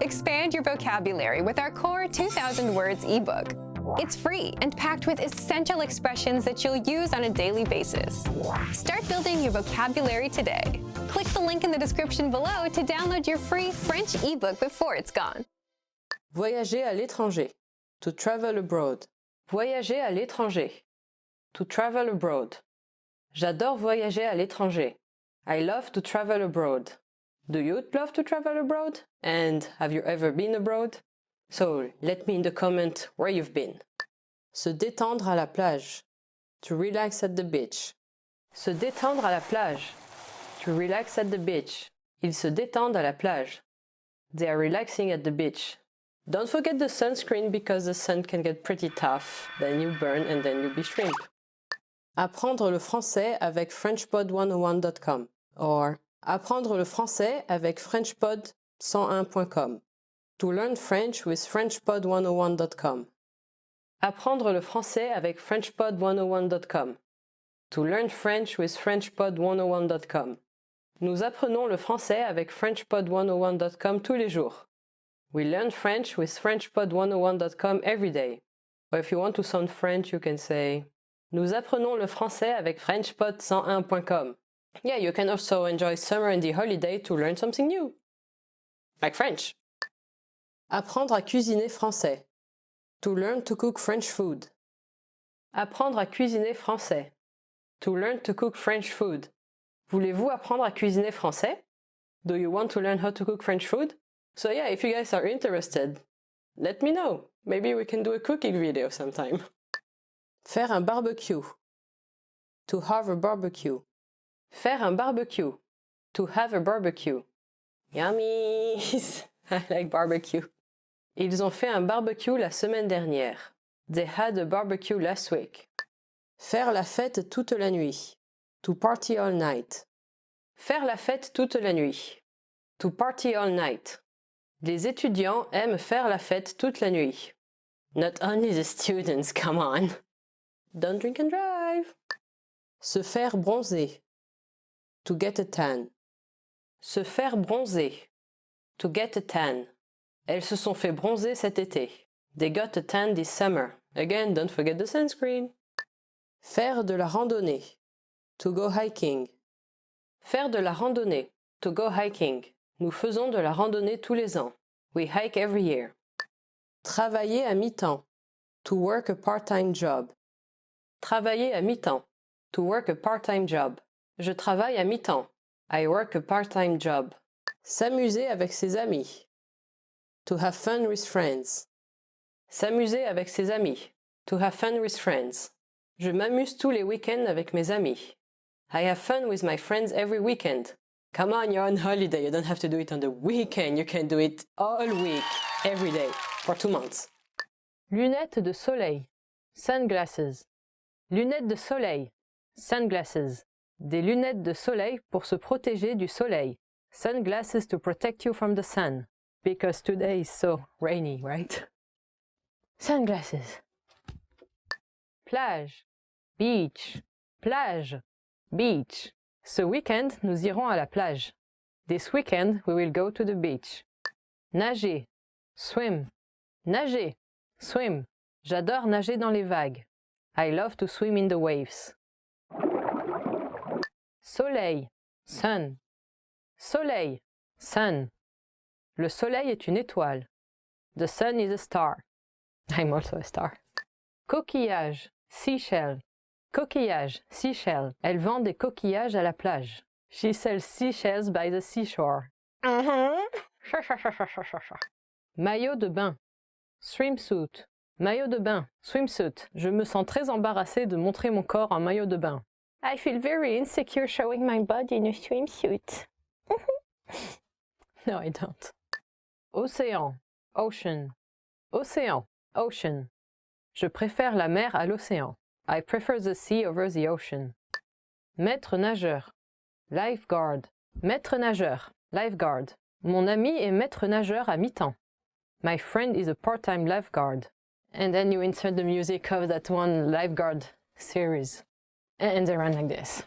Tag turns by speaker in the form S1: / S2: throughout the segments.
S1: Expand your vocabulary with our Core 2000 Words ebook. It's free and packed with essential expressions that you'll use on a daily basis. Start building your vocabulary today. Click the link in the description below to download your free French ebook before it's gone.
S2: Voyager à l'étranger. To travel abroad. Voyager à l'étranger. To travel abroad. J'adore voyager à l'étranger. I love to travel abroad. Do you love to travel abroad? And have you ever been abroad? So let me in the comment where you've been. Se détendre à la plage. To relax at the beach. Se détendre à la plage. To relax at the beach. Ils se détendent à la plage. They are relaxing at the beach. Don't forget the sunscreen because the sun can get pretty tough. Then you burn and then you be shrimp. Apprendre le français avec FrenchPod101.com or Apprendre le français avec FrenchPod101.com. To learn French with FrenchPod101.com. Apprendre le français avec FrenchPod101.com. To learn French with FrenchPod101.com. Nous apprenons le français avec FrenchPod101.com tous les jours. We learn French with FrenchPod101.com every day. Or if you want to sound French, you can say Nous apprenons le français avec FrenchPod101.com. Yeah, you can also enjoy summer and the holiday to learn something new. Like French. Apprendre à cuisiner français. To learn to cook French food. Apprendre à cuisiner français. To learn to cook French food. Voulez-vous apprendre à cuisiner français? Do you want to learn how to cook French food? So yeah, if you guys are interested, let me know. Maybe we can do a cooking video sometime. Faire un barbecue. To have a barbecue. Faire un barbecue. To have a barbecue. Yummy! I like barbecue. Ils ont fait un barbecue la semaine dernière. They had a barbecue last week. Faire la fête toute la nuit. To party all night. Faire la fête toute la nuit. To party all night. Les étudiants aiment faire la fête toute la nuit. Not only the students, come on. Don't drink and drive. Se faire bronzer. To get a tan. Se faire bronzer. To get a tan. Elles se sont fait bronzer cet été. They got a tan this summer. Again, don't forget the sunscreen. Faire de la randonnée. To go hiking. Faire de la randonnée. To go hiking. Nous faisons de la randonnée tous les ans. We hike every year. Travailler à mi-temps. To work a part-time job. Travailler à mi-temps. To work a part-time job. Je travaille à mi-temps. I work a part-time job. S'amuser avec ses amis. To have fun with friends. S'amuser avec ses amis. To have fun with friends. Je m'amuse tous les week-ends avec mes amis. I have fun with my friends every weekend. Come on, you're on holiday. You don't have to do it on the weekend. You can do it all week, every day, for 2 months. Lunettes de soleil. Sunglasses. Lunettes de soleil. Sunglasses. Des lunettes de soleil pour se protéger du soleil. Sunglasses to protect you from the sun. Because today is so rainy, right? Sunglasses. Plage. Beach. Plage. Beach. Ce week-end, nous irons à la plage. This weekend, we will go to the beach. Nager. Swim. Nager. Swim. J'adore nager dans les vagues. I love to swim in the waves. Soleil. Sun. Soleil. Sun. Le soleil est une étoile. The sun is a star. I'm also a star. Coquillage. Seashell. Coquillage, seashell. Elle vend des coquillages à la plage. She sells seashells by the seashore. Maillot de bain. Swimsuit. Maillot de bain. Swimsuit. Je me sens très embarrassée de montrer mon corps en maillot de bain. I feel very insecure showing my body in a swimsuit. No, I don't. Océan. Ocean. Océan. Ocean. Je préfère la mer à l'océan. I prefer the sea over the ocean. Maître nageur. Lifeguard. Maître nageur. Lifeguard. Mon ami est maître nageur à mi-temps. My friend is a part-time lifeguard. And then you insert the music of that one lifeguard series. And they run like this.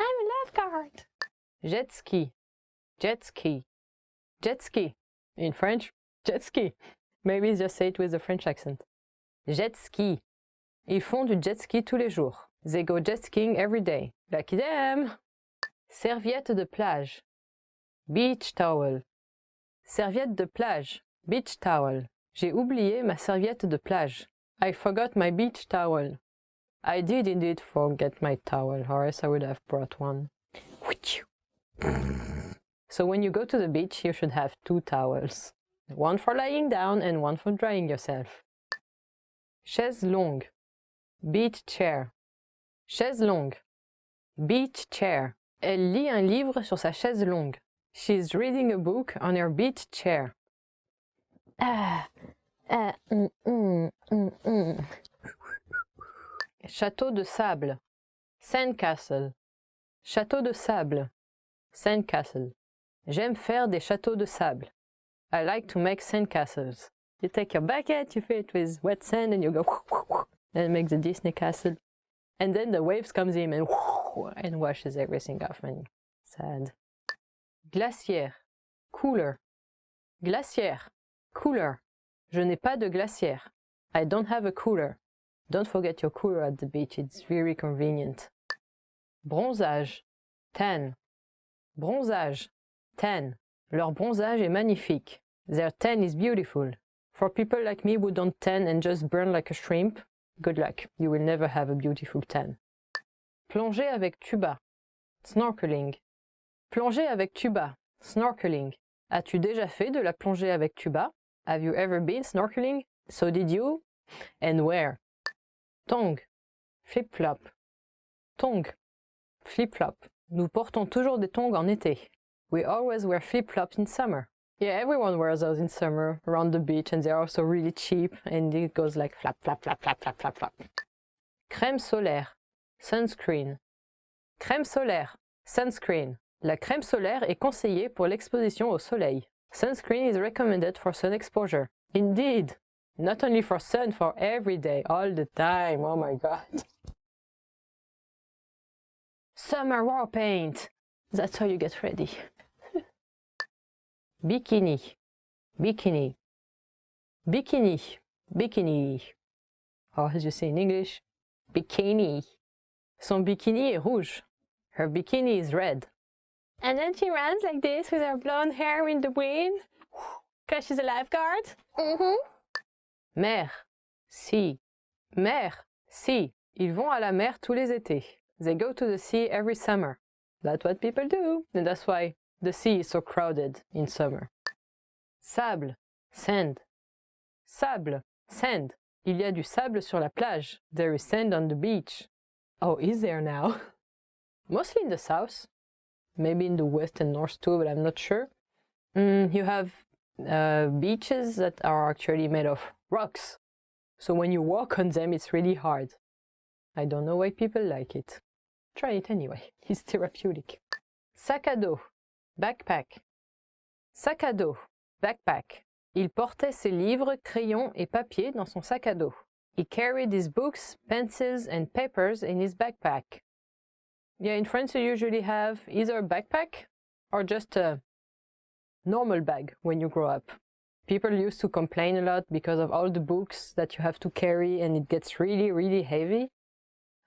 S2: I'm a lifeguard. Jet ski. Jet ski. Jet ski. In French, Jet ski. Maybe just say it with a French accent. Jet ski. Ils font du jet ski tous les jours. They go jet skiing every day. Lucky them! Serviette de plage. Beach towel. Serviette de plage. Beach towel. J'ai oublié ma serviette de plage. I forgot my beach towel. I did indeed forget my towel, or else I would have brought one. So when you go to the beach, you should have 2 towels. One for lying down and one for drying yourself. Chaise longue. Beach chair. Chaise longue. Beach chair. Elle lit un livre sur sa chaise longue. She's reading a book on her beach chair. Château de sable. Sandcastle. Château de sable. Sandcastle. J'aime faire des châteaux de sable. I like to make sandcastles. You take your bucket, you fill it with wet sand, and you go and make the Disney castle. And then the waves comes in and washes everything off. And sad. Glacière. Cooler. Glacière. Cooler. Je n'ai pas de glacière. I don't have a cooler. Don't forget your cooler at the beach. It's very convenient. Bronzage. Tan. Bronzage. Tan. Leur bronzage est magnifique. Their tan is beautiful. For people like me who don't tan and just burn like a shrimp, good luck. You will never have a beautiful tan. Plonger avec tuba. Snorkeling. Plonger avec tuba. Snorkeling. As-tu déjà fait de la plongée avec tuba? Have you ever been snorkeling? So did you? And where? Tongs. Flip-flop. Tongs. Flip-flop. Nous portons toujours des tongs en été. We always wear flip-flops in summer. Yeah, everyone wears those in summer around the beach, and they're also really cheap, and it goes like flap, flap, flap, flap, flap, flap, flap. Crème solaire. Sunscreen. Crème solaire. Sunscreen. La crème solaire est conseillée pour l'exposition au soleil. Sunscreen is recommended for sun exposure. Indeed. Not only for sun, for every day, all the time. Oh my god. Summer war paint. That's how you get ready. Bikini. Bikini. Bikini. Bikini. Or as you say in English, bikini. Son bikini est rouge. Her bikini is red. And then she runs like this with her blonde hair in the wind. Because she's a lifeguard. Mer. Sea. Mer. Sea. Ils vont à la mer tous les étés. They go to the sea every summer. That's what people do. And that's why the sea is so crowded in summer. Sable. Sand. Sable. Sand. Il y a du sable sur la plage. There is sand on the beach. Oh, is there now? Mostly in the south. Maybe in the west and north too, but I'm not sure. You have beaches that are actually made of rocks. So when you walk on them, it's really hard. I don't know why people like it. Try it anyway. It's therapeutic. Sac à dos. Backpack. Sac à dos. Backpack. Il portait ses livres, crayons et papiers dans son sac à dos. He carried his books, pencils and papers in his backpack. Yeah, in France you usually have either a backpack or just a normal bag when you grow up. People used to complain a lot because of all the books that you have to carry, and it gets really, really heavy.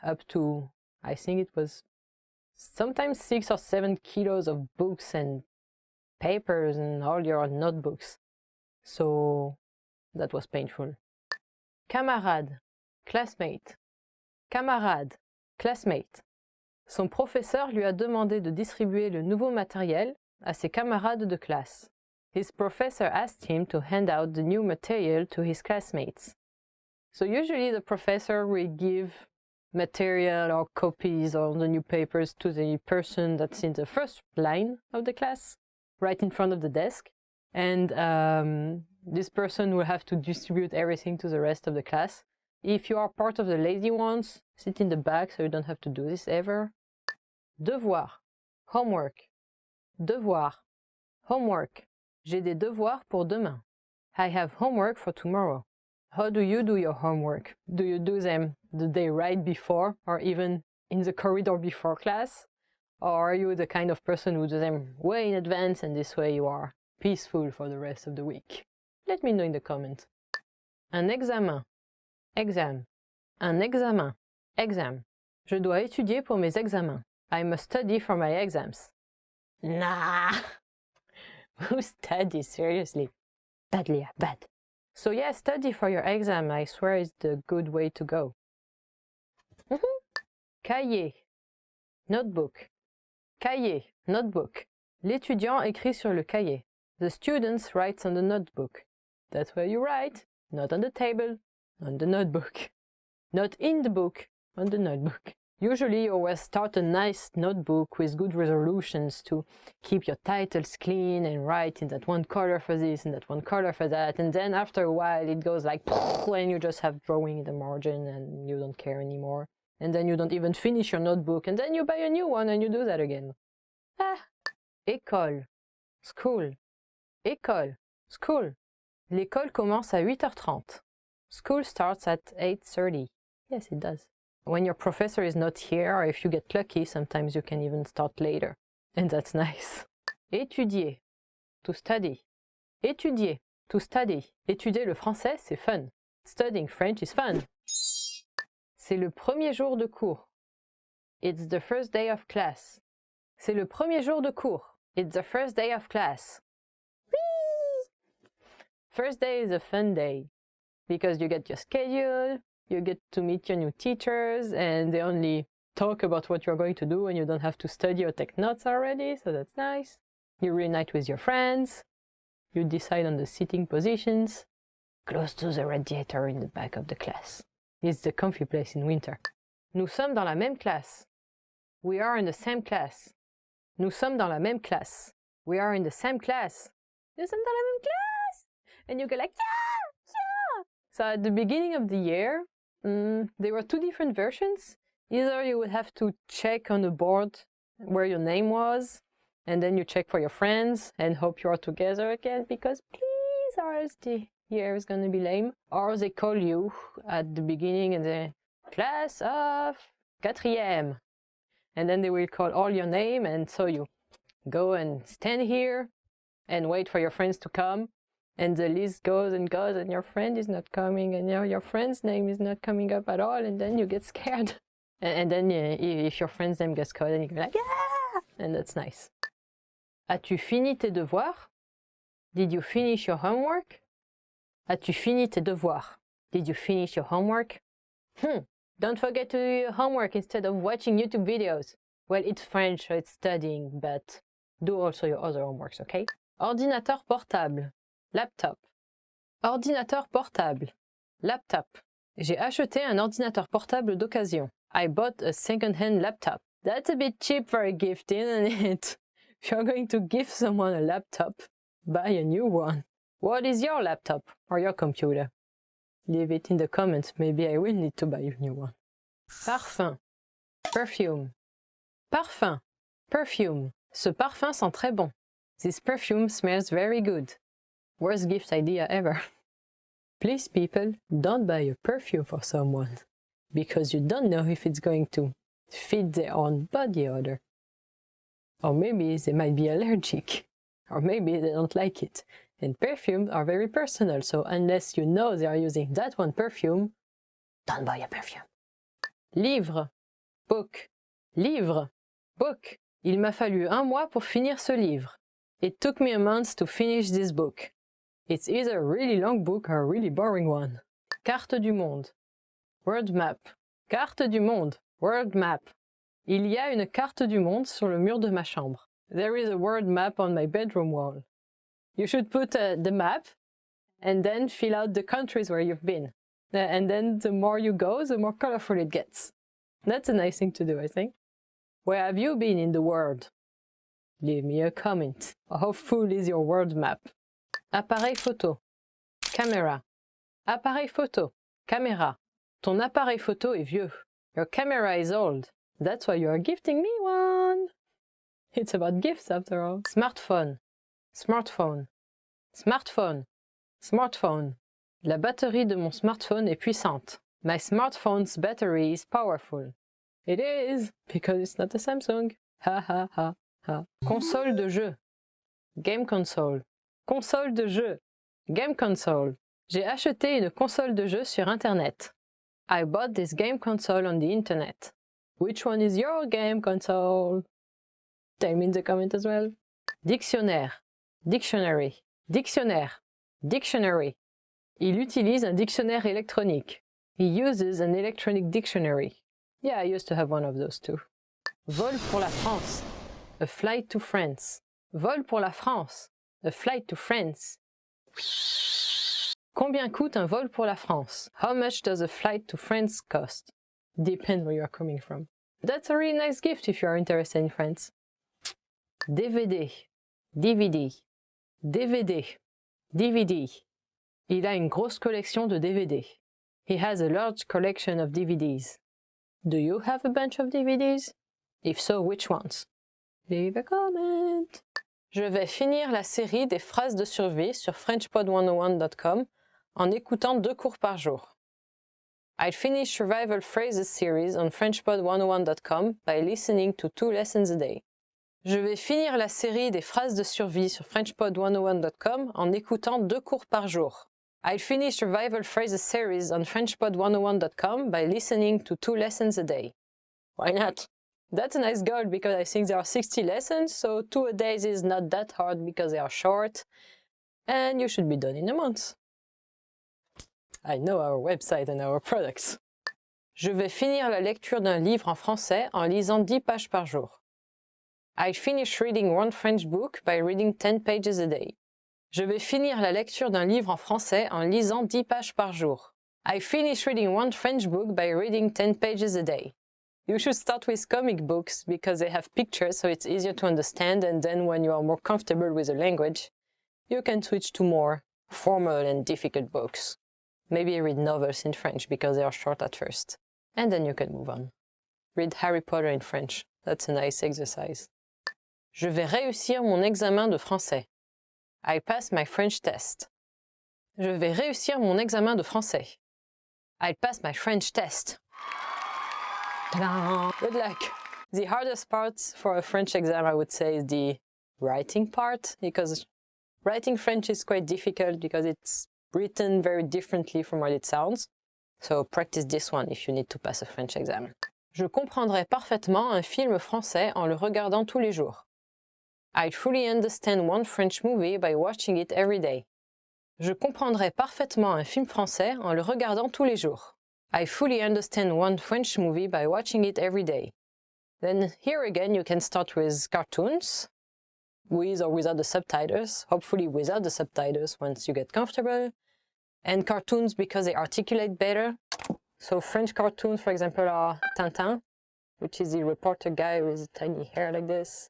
S2: Up to, I think it was sometimes 6 or 7 kilos of books and papers and all your notebooks. So that was painful. Camarade, classmate. Camarade, classmate. Son professeur lui a demandé de distribuer le nouveau matériel à ses camarades de classe. His professor asked him to hand out the new material to his classmates. So usually the professor will give material or copies of the new papers to the person that's in the first line of the class, right in front of the desk. And this person will have to distribute everything to the rest of the class. If you are part of the lazy ones, sit in the back so you don't have to do this ever. Devoir, homework. Devoir, homework. J'ai des devoirs pour demain. I have homework for tomorrow. How do you do your homework? Do you do them the day right before, or even in the corridor before class? Or are you the kind of person who does them way in advance, and this way you are peaceful for the rest of the week? Let me know in the comments. Un examen. Exam. Un examen. Exam. Je dois étudier pour mes examens. I must study for my exams. Nah! Who studies? Seriously? Bad, Leah, bad. So yeah, study for your exam. I swear it's the good way to go. Cahier. Notebook. Cahier. Notebook. L'étudiant écrit sur le cahier. The student writes on the notebook. That's where you write. Not on the table. On the notebook. Not in the book. On the notebook. Usually you always start a nice notebook with good resolutions to keep your titles clean and write in that one color for this and that one color for that, and then after a while it goes like and you just have drawing in the margin and you don't care anymore, and then you don't even finish your notebook, and then you buy a new one and you do that again. École. School. École. School. L'école commence à 8h30. School starts at 8:30. Yes, it does. When your professor is not here, or if you get lucky, sometimes you can even start later. And that's nice. Étudier. To study. Étudier. To study. Étudier le français, c'est fun. Studying French is fun. C'est le premier jour de cours. It's the first day of class. C'est le premier jour de cours. It's the first day of class. Whee! First day is a fun day because you get your schedule, you get to meet your new teachers, and they only talk about what you're going to do and you don't have to study or take notes already, so that's nice. You reunite with your friends. You decide on the sitting positions. Close to the radiator in the back of the class. It's the comfy place in winter. Nous sommes dans la même classe. We are in the same class. Nous sommes dans la même classe. We are in the same class. Nous sommes dans la même classe! And you go like, yeah, yeah! So at the beginning of the year, there were two different versions. Either you would have to check on the board where your name was, and then you check for your friends and hope you are together again, because please, or else the year is going to be lame. Or they call you at the beginning and the class of quatrième. And then they will call all your name, and so you go and stand here and wait for your friends to come. And the list goes and goes, and your friend is not coming, and your friend's name is not coming up at all, and then you get scared. And then if your friend's name gets called, then you go like, yeah! And that's nice. As-tu fini tes devoirs? Did you finish your homework? As-tu fini tes devoirs? Did you finish your homework? Don't forget to do your homework instead of watching YouTube videos. Well, it's French, so it's studying, but do also your other homeworks, okay? Ordinateur portable. Laptop. Ordinateur portable. Laptop. J'ai acheté un ordinateur portable d'occasion. I bought a second-hand laptop. That's a bit cheap for a gift, isn't it? If you're going to give someone a laptop, buy a new one. What is your laptop or your computer? Leave it in the comments. Maybe I will need to buy a new one. Parfum. Perfume. Parfum. Perfume. Ce parfum sent très bon. This perfume smells very good. Worst gift idea ever. Please, people, don't buy a perfume for someone, because you don't know if it's going to fit their own body odor. Or maybe they might be allergic, or maybe they don't like it. And perfumes are very personal, so unless you know they are using that one perfume, don't buy a perfume. Livre. Book. Livre. Book. Il m'a fallu 1 mois pour finir ce livre. It took me a month to finish this book. It's either a really long book or a really boring one. Carte du monde. World map. Carte du monde. World map. Il y a une carte du monde sur le mur de ma chambre. There is a world map on my bedroom wall. You should put the map and then fill out the countries where you've been. And then the more you go, the more colorful it gets. That's a nice thing to do, I think. Where have you been in the world? Leave me a comment. How full is your world map? Appareil photo. Caméra. Appareil photo. Caméra. Ton appareil photo est vieux. Your camera is old. That's why you are gifting me one. It's about gifts after all. Smartphone. Smartphone. Smartphone. Smartphone. La batterie de mon smartphone est puissante. My smartphone's battery is powerful. It is, because it's not a Samsung. Ha ha ha ha. Console de jeu. Game console. Console de jeu. Game console. J'ai acheté une console de jeu sur Internet. I bought this game console on the Internet. Which one is your game console? Tell me in the comment as well. Dictionnaire. Dictionary. Dictionnaire. Dictionary. Il utilise un dictionnaire électronique. He uses an electronic dictionary. Yeah, I used to have one of those too. Vol pour la France. A flight to France. Vol pour la France. A flight to France. Combien coûte un vol pour la France? How much does a flight to France cost? Depends where you are coming from. That's a really nice gift if you are interested in France. DVD. DVD. DVD. DVD. Il a une grosse collection de DVD. He has a large collection of DVDs. Do you have a bunch of DVDs? If so, which ones? Leave a comment. Je vais finir la série des phrases de survie sur FrenchPod101.com en écoutant 2 cours par jour. I'd finish survival phrases series on FrenchPod101.com by listening to 2 lessons a day. Je vais finir la série des phrases de survie sur FrenchPod101.com en écoutant 2 cours par jour. I'll finish survival phrases series on FrenchPod101.com by listening to 2 lessons a day. Why not? That's a nice goal because I think there are 60 lessons, so 2 a day is not that hard because they are short, and you should be done in a month. I know our website and our products. Je vais finir la lecture d'un livre en français en lisant 10 pages par jour. I'll finish reading 1 French book by reading 10 pages a day. Je vais finir la lecture d'un livre en français en lisant 10 pages par jour. I finish reading 1 French book by reading 10 pages a day. You should start with comic books because they have pictures so it's easier to understand, and then when you are more comfortable with the language, you can switch to more formal and difficult books. Maybe read novels in French because they are short at first, and then you can move on. Read Harry Potter in French. That's a nice exercise. Je vais réussir mon examen de français. I pass my French test. Je vais réussir mon examen de français. I pass my French test. Ta-da! Good luck! The hardest part for a French exam, I would say, is the writing part, because writing French is quite difficult because it's written very differently from what it sounds. So practice this one if you need to pass a French exam. Je comprendrai parfaitement un film français en le regardant tous les jours. I fully understand 1 French movie by watching it every day. Je comprendrai parfaitement un film français en le regardant tous les jours. I fully understand 1 French movie by watching it every day. Then here again you can start with cartoons, with or without the subtitles, hopefully without the subtitles once you get comfortable, and cartoons because they articulate better. So French cartoons, for example, are Tintin, which is the reporter guy with tiny hair like this,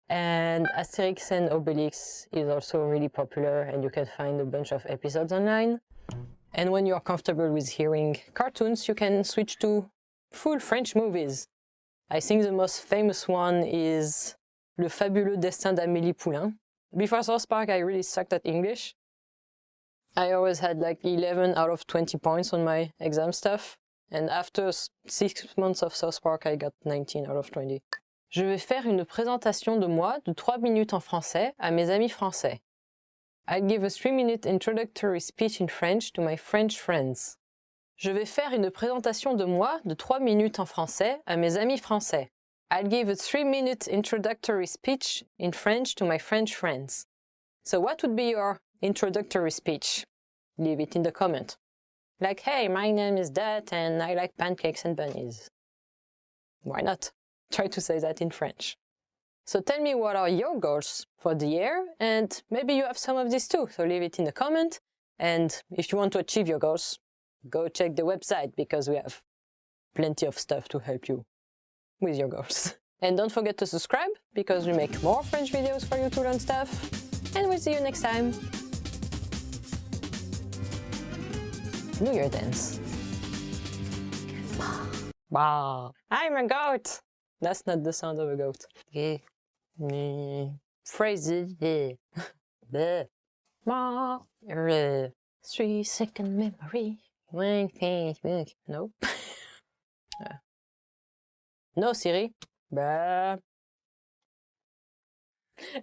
S2: and Asterix and Obelix is also really popular, and you can find a bunch of episodes online. And when you're comfortable with hearing cartoons, you can switch to full French movies. I think the most famous one is Le Fabuleux Destin d'Amélie Poulain. Before South Park, I really sucked at English. I always had like 11 out of 20 points on my exam stuff. And after 6 months of South Park, I got 19 out of 20. Je vais faire une présentation de moi de 3 minutes en français à mes amis français. I'll give a 3-minute introductory speech in French to my French friends. Je vais faire une présentation de moi de 3 minutes en français à mes amis français. I'll give a 3-minute introductory speech in French to my French friends. So what would be your introductory speech? Leave it in the comment. Like, hey, my name is that and I like pancakes and bunnies. Why not? Try to say that in French. So tell me what are your goals for the year, and maybe you have some of these too, so leave it in the comment. And if you want to achieve your goals, go check the website because we have plenty of stuff to help you with your goals. And don't forget to subscribe because we make more French videos for you to learn stuff. And we'll see you next time. New Year dance. Bah. I'm a goat. That's not the sound of a goat. Okay. Phrases. Bleh. 3-second memory. Nope. No, Siri. Bah.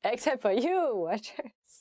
S2: Except for you, watcher.